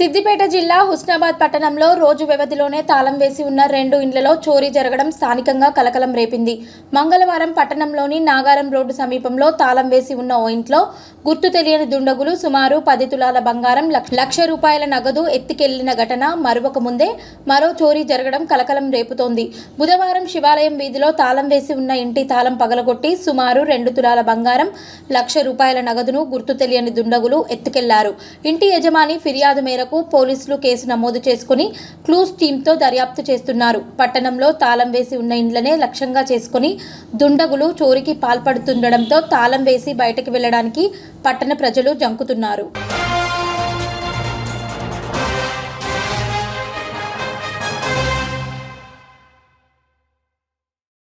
సిద్దిపేట జిల్లా హుస్నాబాద్ పట్టణంలో రోజు వ్యవధిలోనే తాళం వేసి ఉన్న 2 ఇండ్లలో చోరీ జరగడం స్థానికంగా కలకలం రేపింది. మంగళవారం పట్టణంలోని నాగారం రోడ్డు సమీపంలో తాళం వేసి ఉన్న ఓ ఇంట్లో గుర్తు తెలియని దుండగులు సుమారు 10 తులాల బంగారం, లక్ష రూపాయల నగదు ఎత్తికెళ్లిన ఘటన మరొక ముందే మరో చోరీ జరగడం కలకలం రేపుతోంది. బుధవారం శివాలయం వీధిలో తాళం వేసి ఉన్న ఇంటి తాళం పగలగొట్టి సుమారు 2 తులాల బంగారం, లక్ష రూపాయల నగదును గుర్తు తెలియని దుండగులు ఎత్తుకెళ్లారు. ఇంటి యజమాని ఫిర్యాదు మేరకు పోలీసులు కేసు నమోదు చేసుకుని క్లూస్ టీంతో దర్యాప్తు చేస్తున్నారు. పట్టణంలో తాళం వేసి ఉన్న ఇండ్లనే లక్ష్యంగా చేసుకుని దుండగులు చోరీకి పాల్పడుతుండడంతో తాళం వేసి బయటకు వెళ్లడానికి పట్టణ ప్రజలు జంకుతున్నారు.